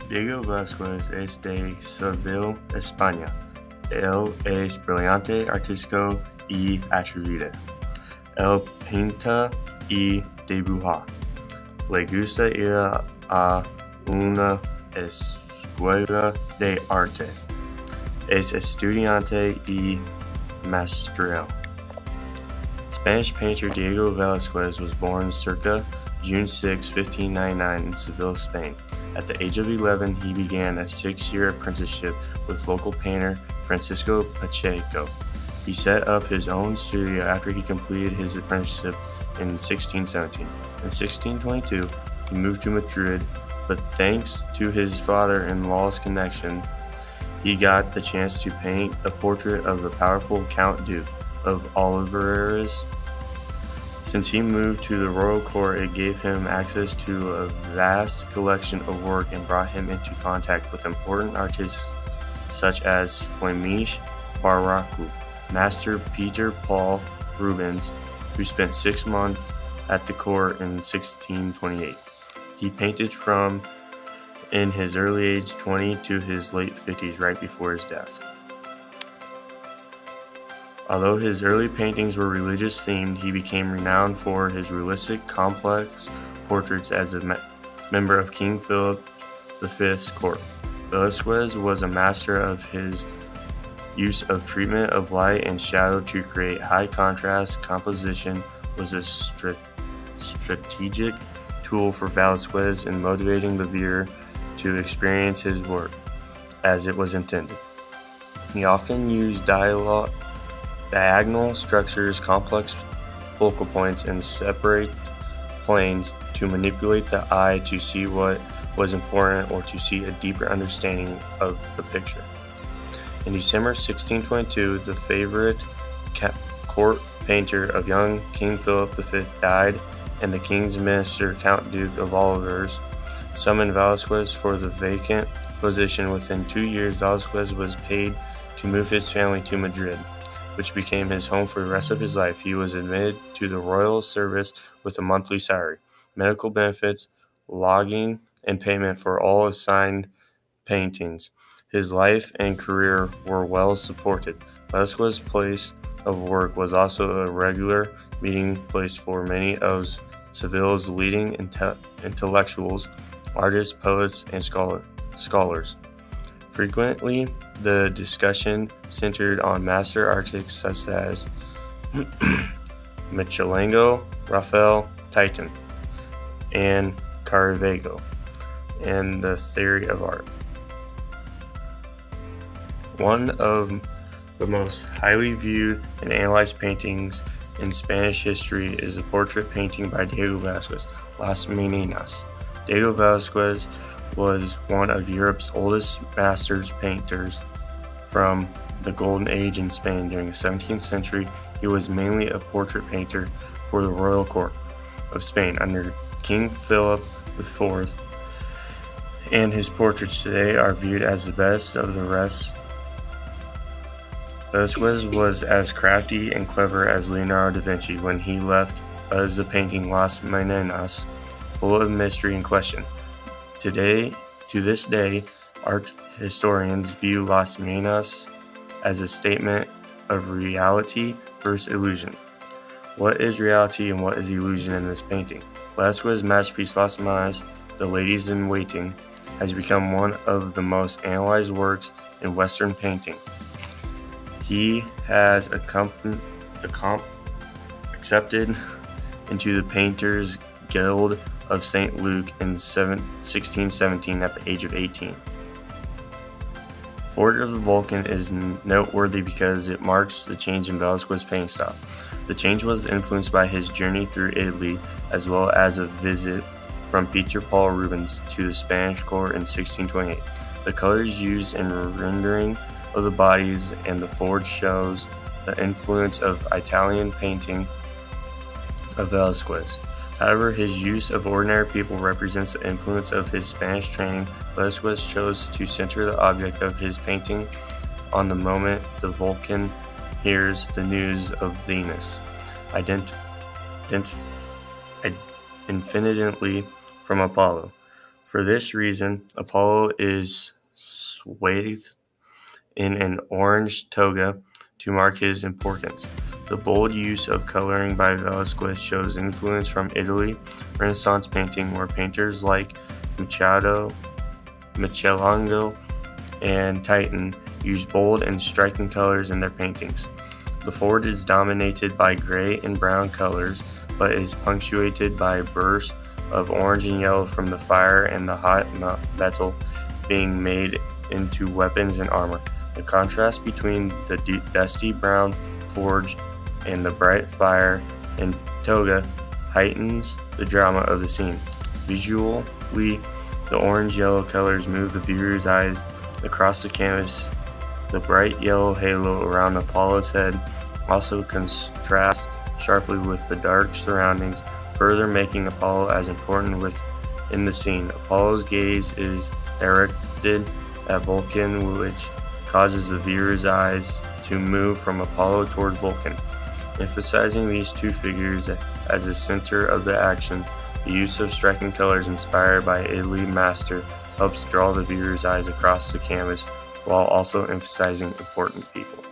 Diego Valequez es de Seville, España. Él es brillante, artístico y atrevido. Él pinta y dibuja. Le gusta ir a una escuela de arte. Es estudiante y maestro. Spanish painter Diego Valequez was born circa June 6, 1599 in Seville, Spain. At the age of 11, he began a 6-year apprenticeship with local painter Francisco Pacheco. He set up his own studio after he completed his apprenticeship in 1617. In 1622, he moved to Madrid, but thanks to his father-in-law's connection, he got the chance to paint a portrait of the powerful Count Duke of Olivares. Since he moved to the royal court, it gave him access to a vast collection of work and brought him into contact with important artists such as Flemish Baroque master Peter Paul Rubens, who spent 6 months at the court in 1628. He painted from in his early age 20 to his late 50s, right before his death. Although his early paintings were religious themed, he became renowned for his realistic, complex portraits as a member of King Philip V's court. Valequez was a master of his use of treatment of light and shadow to create high contrast. Composition was a strategic tool for Valequez in motivating the viewer to experience his work as it was intended. He often used diagonal structures, complex focal points, and separate planes to manipulate the eye to see what was important or to see a deeper understanding of the picture. In December 1622, the favorite court painter of young King Philip V died, and the king's minister, Count Duke of Olivares, summoned Valequez for the vacant position. Within 2 years, Valequez was paid to move his family to Madrid, which became his home for the rest of his life. He was admitted to the royal service with a monthly salary, medical benefits, lodging, and payment for all assigned paintings. His life and career were well supported. Valequez's place of work was also a regular meeting place for many of Seville's leading intellectuals, artists, poets, and scholars. Frequently, the discussion centered on master artists such as Michelangelo, Raphael, Titan, and Caravaggio, and the theory of art. One of the most highly viewed and analyzed paintings in Spanish history is a portrait painting by Diego Valequez, Las Meninas. Diego Valequez was one of Europe's oldest masters painters. From the Golden Age in Spain during the 17th century, he was mainly a portrait painter for the royal court of Spain under King Philip IV, and his portraits today are viewed as the best of the rest. Valequez was as crafty and clever as Leonardo da Vinci when he left us the painting Las Meninas, full of mystery and question. To this day, art historians view Las Meninas as a statement of reality versus illusion. What is reality and what is illusion in this painting? Valequez's masterpiece Las Meninas, The Ladies in Waiting, has become one of the most analyzed works in Western painting. He has accepted into the Painters Guild of St. Luke in 1617 at the age of 18. Fort of the Vulcan is noteworthy because it marks the change in Valequez's painting style. The change was influenced by his journey through Italy, as well as a visit from Peter Paul Rubens to the Spanish court in 1628. The colors used in rendering of the bodies and the forge shows the influence of Italian painting of Valequez. However, his use of ordinary people represents the influence of his Spanish training. Valequez chose to center the object of his painting on the moment the Vulcan hears the news of Venus, infinitely from Apollo. For this reason, Apollo is swathed in an orange toga to mark his importance. The bold use of coloring by Valequez shows influence from Italy Renaissance painting, where painters like Michelangelo, and Titan used bold and striking colors in their paintings. The forward is dominated by gray and brown colors, but is punctuated by bursts of orange and yellow from the fire and the hot metal being made into weapons and armor. The contrast between the dusty brown forge and the bright fire and toga heightens the drama of the scene. Visually, the orange-yellow colors move the viewer's eyes across the canvas. The bright yellow halo around Apollo's head also contrasts sharply with the dark surroundings, further making Apollo as important within the scene. Apollo's gaze is directed at Vulcan, which causes the viewer's eyes to move from Apollo towards Vulcan. Emphasizing these two figures as the center of the action, the use of striking colors inspired by Italy master helps draw the viewer's eyes across the canvas while also emphasizing important people.